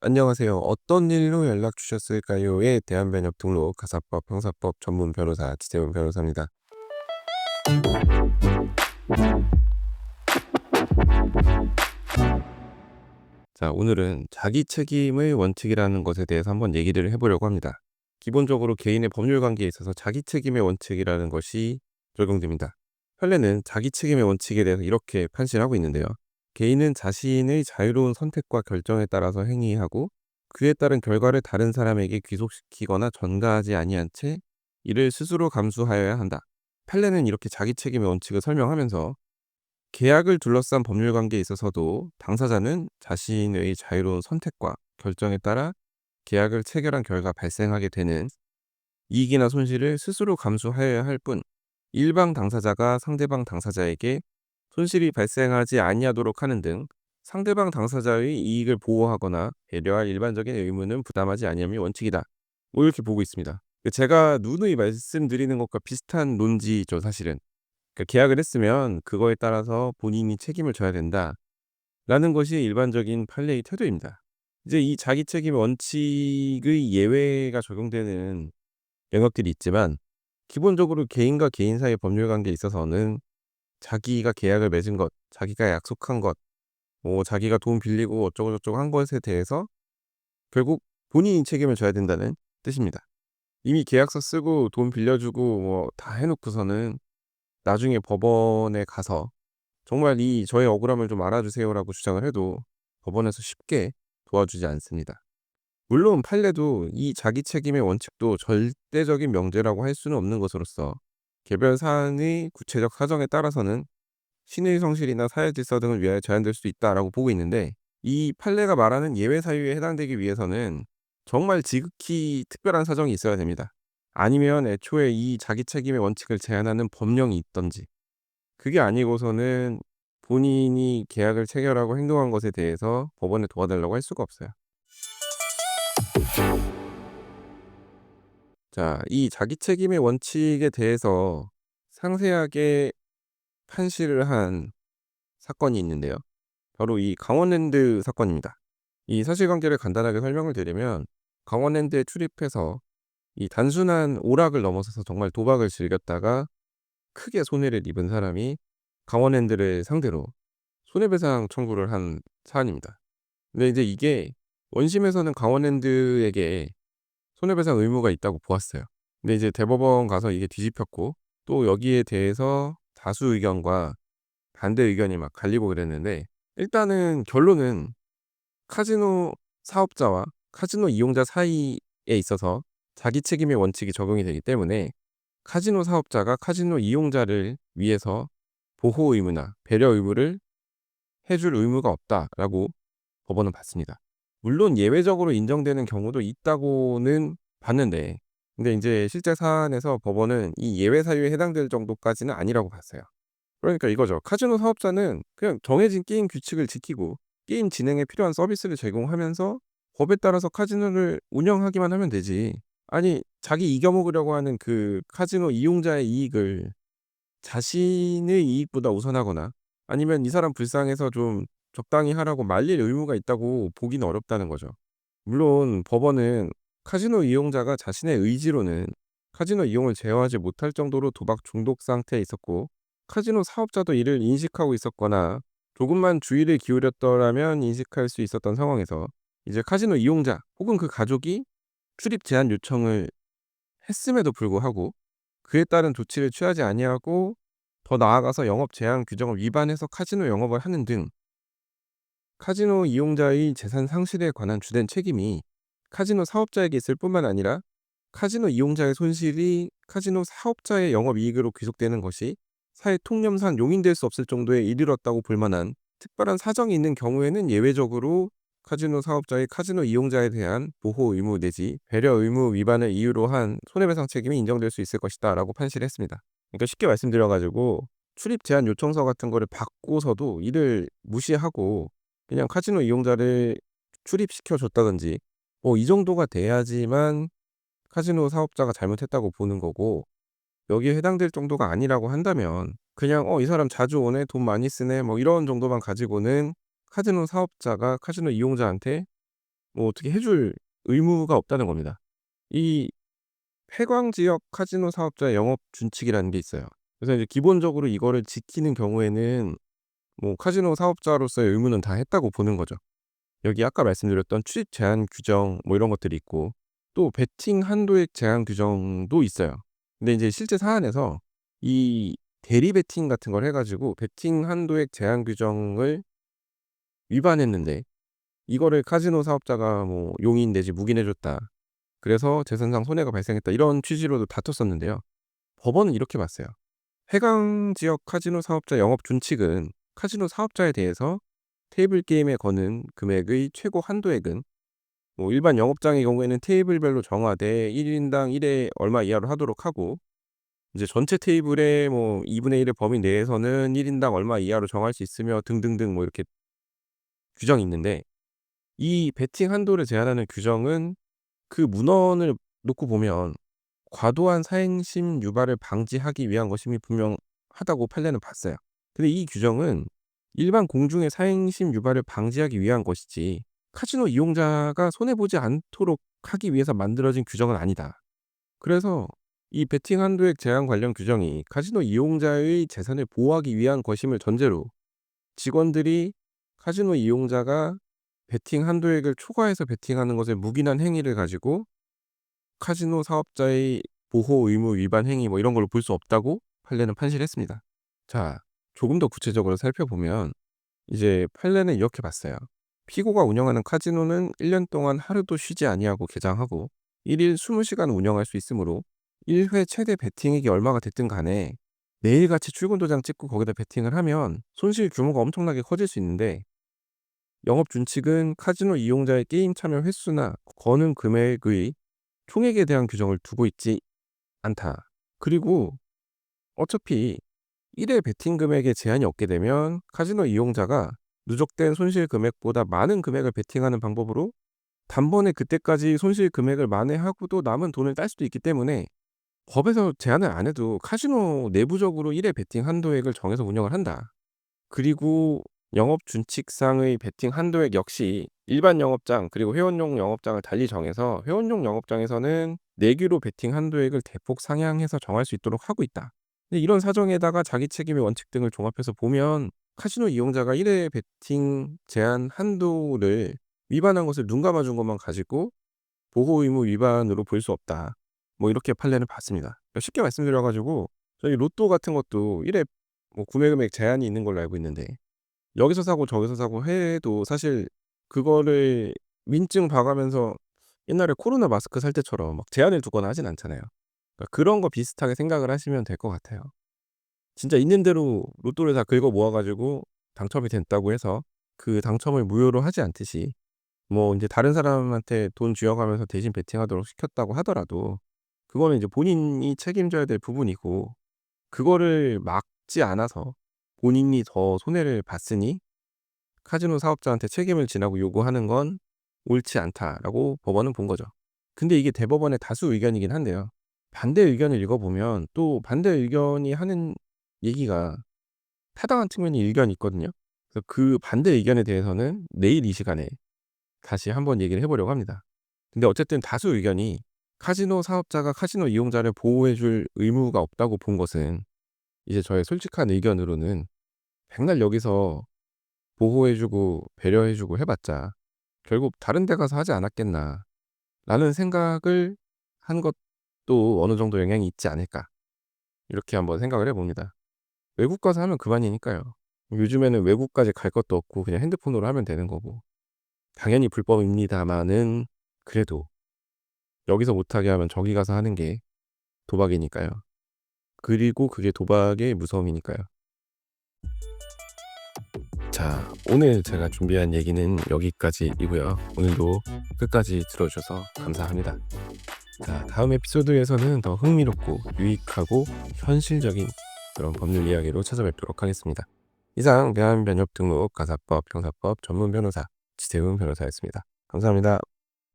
안녕하세요. "어떤 일로 연락 주셨을까요?"에 대한 번역 등록 가사법 형사법 전문 변호사 지재훈 변호사입니다. 자, 오늘은 자기 책임의 원칙이라는 것에 대해서 한번 얘기를 해 보려고 합니다. 기본적으로 개인의 법률 관계에 있어서 자기 책임의 원칙이라는 것이 적용됩니다. 판례는 자기 책임의 원칙에 대해서 이렇게 판시하고 있는데요. 개인은 자신의 자유로운 선택과 결정에 따라서 행위하고 그에 따른 결과를 다른 사람에게 귀속시키거나 전가하지 아니한 채 이를 스스로 감수하여야 한다. 판례는 이렇게 자기 책임의 원칙을 설명하면서 계약을 둘러싼 법률 관계에 있어서도 당사자는 자신의 자유로운 선택과 결정에 따라 계약을 체결한 결과 발생하게 되는 이익이나 손실을 스스로 감수하여야 할 뿐, 일방 당사자가 상대방 당사자에게 손실이 발생하지 아니하도록 하는 등 상대방 당사자의 이익을 보호하거나 배려할 일반적인 의무는 부담하지 아니함이 원칙이다. 뭐 이렇게 보고 있습니다. 제가 누누이 말씀드리는 것과 비슷한 논지죠, 사실은. 계약을 했으면 그거에 따라서 본인이 책임을 져야 된다라는 것이 일반적인 판례의 태도입니다. 이제 이 자기 책임 원칙의 예외가 적용되는 영역들이 있지만, 기본적으로 개인과 개인 사이의 법률 관계에 있어서는 자기가 계약을 맺은 것, 자기가 약속한 것, 뭐 자기가 돈 빌리고 어쩌고저쩌고 한 것에 대해서 결국 본인이 책임을 져야 된다는 뜻입니다. 이미 계약서 쓰고 돈 빌려주고 뭐 다 해 놓고서는 나중에 법원에 가서 정말 이 저의 억울함을 좀 알아주세요라고 주장을 해도 법원에서 쉽게 도와주지 않습니다. 물론 판례도 이 자기 책임의 원칙도 절대적인 명제라고 할 수는 없는 것으로서 개별 사안의 구체적 사정에 따라서는 신의 성실이나 사회 질서 등을 위하여 제한될 수 있다라고 보고 있는데, 이 판례가 말하는 예외 사유에 해당되기 위해서는 정말 지극히 특별한 사정이 있어야 됩니다. 아니면 애초에 이 자기 책임의 원칙을 제한하는 법령이 있든지, 그게 아니고서는 본인이 계약을 체결하고 행동한 것에 대해서 법원에 도와달라고 할 수가 없어요. 자, 이 자기 책임의 원칙에 대해서 상세하게 판시를 한 사건이 있는데요. 바로 이 강원랜드 사건입니다. 이 사실관계를 간단하게 설명을 드리면, 강원랜드에 출입해서 이 단순한 오락을 넘어서서 정말 도박을 즐겼다가 크게 손해를 입은 사람이 강원랜드를 상대로 손해배상 청구를 한 사안입니다. 근데 이제 이게 원심에서는 강원랜드에게 손해배상 의무가 있다고 보았어요. 근데 이제 대법원 가서 이게 뒤집혔고, 또 여기에 대해서 다수 의견과 반대 의견이 막 갈리고 그랬는데, 일단은 결론은 카지노 사업자와 카지노 이용자 사이에 있어서 자기 책임의 원칙이 적용이 되기 때문에 카지노 사업자가 카지노 이용자를 위해서 보호 의무나 배려 의무를 해줄 의무가 없다라고 법원은 봤습니다. 물론 예외적으로 인정되는 경우도 있다고는 봤는데, 근데 인제 실제 사안에서 법원은 이 예외 사유에 해당될 정도까지는 아니라고 봤어요. 그러니까 이거죠. 카지노 사업자는 그냥 정해진 게임 규칙을 지키고 게임 진행에 필요한 서비스를 제공하면서 법에 따라서 카지노를 운영하기만 하면 되지, 아니 자기 이겨 먹으려고 하는 그 카지노 이용자의 이익을 자신의 이익보다 우선하거나 아니면 이 사람 불쌍해서 좀 적당히 하라고 말릴 의무가 있다고 보기는 어렵다는 거죠. 물론 법원은 카지노 이용자가 자신의 의지로는 카지노 이용을 제어하지 못할 정도로 도박 중독 상태에 있었고, 카지노 사업자도 이를 인식하고 있었거나 조금만 주의를 기울였더라면 인식할 수 있었던 상황에서 이제 카지노 이용자 혹은 그 가족이 출입 제한 요청을 했음에도 불구하고 그에 따른 조치를 취하지 아니하고 더 나아가서 영업 제한 규정을 위반해서 카지노 영업을 하는 등 카지노 이용자의 재산 상실에 관한 주된 책임이 카지노 사업자에게 있을 뿐만 아니라 카지노 이용자의 손실이 카지노 사업자의 영업이익으로 귀속되는 것이 사회 통념상 용인될 수 없을 정도에 이르렀다고 볼 만한 특별한 사정이 있는 경우에는 예외적으로 카지노 사업자의 카지노 이용자에 대한 보호 의무 내지 배려 의무 위반을 이유로 한 손해배상 책임이 인정될 수 있을 것이다 라고 판시를 했습니다. 그러니까 쉽게 말씀드려 가지고 출입 제한 요청서 같은 거를 받고서도 이를 무시하고 그냥 카지노 이용자를 출입시켜 줬다든지 뭐 이 정도가 돼야지만 카지노 사업자가 잘못했다고 보는 거고, 여기에 해당될 정도가 아니라고 한다면 그냥 '이 사람 자주 오네. 돈 많이 쓰네.' 뭐 이런 정도만 가지고는 카지노 사업자가 카지노 이용자한테 뭐 어떻게 해줄 의무가 없다는 겁니다. 이 폐광 지역 카지노 사업자의 영업 준칙이라는 게 있어요. 그래서 이제 기본적으로 이거를 지키는 경우에는 뭐 카지노 사업자로서의 의무는 다 했다고 보는 거죠. 여기 아까 말씀드렸던 출입 제한 규정 뭐 이런 것들이 있고, 또 베팅 한도액 제한 규정도 있어요. 근데 이제 실제 사안에서 이 대리 베팅 같은 걸 해 가지고 베팅 한도액 제한 규정을 위반했는데, 이거를 카지노 사업자가 뭐 용인 내지 묵인해 줬다, 그래서 재산상 손해가 발생했다, 이런 취지로도 다퉜었는데요. 법원은 이렇게 봤어요. 해당 지역 카지노 사업자 영업 준칙은 카지노 사업자에 대해서 테이블 게임에 거는 금액의 최고 한도액은 뭐 일반 영업장의 경우에는 테이블별로 정하되 1 인당 1회 얼마 이하로 하도록 하고, 이제 전체 테이블의 뭐 2 분의 1의 범위 내에서는 1 인당 얼마 이하로 정할 수 있으며 등등등 뭐 이렇게 규정이 있는데, 이 베팅 한도를 제한하는 규정은 그 문헌을 놓고 보면 과도한 사행심 유발을 방지하기 위한 것임이 분명하다고 판례는 봤어요. 근데 이 규정은 일반 공중의 사행심 유발을 방지하기 위한 것이지 카지노 이용자가 손해 보지 않도록 하기 위해서 만들어진 규정은 아니다. 그래서 이 베팅 한도액 제한 관련 규정이 카지노 이용자의 재산을 보호하기 위한 것임을 전제로 직원들이 카지노 이용자가 베팅 한도액을 초과해서 베팅하는 것을 묵인한 행위를 가지고 카지노 사업자의 보호 의무 위반 행위 뭐 이런 걸로 볼 수 없다고 판례는 판시했습니다. 자, 조금 더 구체적으로 살펴보면 이제 판례는 이렇게 봤어요. 피고가 운영하는 카지노는 1년 동안 하루도 쉬지 아니하고 개장하고 1일 20시간 운영할 수 있으므로 1회 최대 베팅액이 얼마가 됐든 간에 매일같이 출근 도장 찍고 거기다 베팅을 하면 손실 규모가 엄청나게 커질 수 있는데, 영업 준칙은 카지노 이용자의 게임 참여 횟수나 거는 금액의 총액에 대한 규정을 두고 있지 않다. 그리고 어차피 1회 베팅 금액에 제한이 없게 되면 카지노 이용자가 누적된 손실 금액보다 많은 금액을 베팅하는 방법으로 단번에 그때까지 손실 금액을 만회하고도 남은 돈을 딸 수도 있기 때문에 법에서 제한을 안 해도 카지노 내부적으로 1회 베팅 한도액을 정해서 운영을 한다. 그리고 영업 준칙상의 베팅 한도액 역시 일반 영업장 그리고 회원용 영업장을 달리 정해서 회원용 영업장에서는 내규로 베팅 한도액을 대폭 상향해서 정할 수 있도록 하고 있다. 근데 이런 사정에다가 자기 책임의 원칙 등을 종합해서 보면 카지노 이용자가 1회 베팅 제한 한도를 위반한 것을 눈 감아 준 것만 가지고 보호 의무 위반으로 볼 수 없다. 뭐 이렇게 판례를 봤습니다. 그러니까 쉽게 말씀드려 가지고 저희 로또 같은 것도 1회 뭐 구매 금액 제한이 있는 걸로 알고 있는데, 여기서 사고 저기서 사고 해도 사실 그거를 민증 봐 가면서 옛날에 코로나 마스크 살 때처럼 막 제한을 두거나 하진 않잖아요. 그러니까 그런 거 비슷하게 생각을 하시면 될 것 같아요. 진짜 있는 대로 로또를 다 긁어 모아 가지고 당첨이 됐다고 해서 그 당첨을 무효로 하지 않듯이, 뭐 인제 다른 사람한테 돈 쥐어 가면서 대신 베팅하도록 시켰다고 하더라도 그거는 이제 본인이 책임져야 될 부분이고, 그거를 막지 않아서 본인이 더 손해를 봤으니 카지노 사업자한테 책임을 지라고 요구하는 건 옳지 않다라고 법원은 본 거죠. 근데 이게 대법원의 다수 의견이긴 한데요. 반대 의견을 읽어보면 또 반대 의견이 하는 얘기가 타당한 측면이 일견 있거든요. 그래서 그 반대 의견에 대해서는 내일 이 시간에 다시 한번 얘기를 해 보려고 합니다. 근데 어쨌든 다수 의견이 카지노 사업자가 카지노 이용자를 보호해 줄 의무가 없다고 본 것은, 이제 저의 솔직한 의견으로는 백날 여기서 보호해 주고 배려해 주고 해 봤자 결국 '다른 데 가서 하지 않았겠나.'라는 생각을 한 것도 어느 정도 영향이 있지 않을까, 이렇게 한번 생각을 해 봅니다. 외국 가서 하면 그만이니까요. 요즘에는 외국까지 갈 것도 없고 그냥 핸드폰으로 하면 되는 거고. 당연히 불법입니다마는 그래도 여기서 못하게 하면 저기 가서 하는 게 도박이니까요. 그리고 그게 도박의 무서움이니까요. 자, 오늘 제가 준비한 얘기는 여기까지이고요. 오늘도 끝까지 들어주셔서 감사합니다. 자, 다음 에피소드에서는 더 흥미롭고 유익하고 현실적인 그런 법률 이야기로 찾아뵙도록 하겠습니다. 이상 대한변협 등록 가사법 형사법 전문 변호사 지세훈 변호사였습니다. 감사합니다.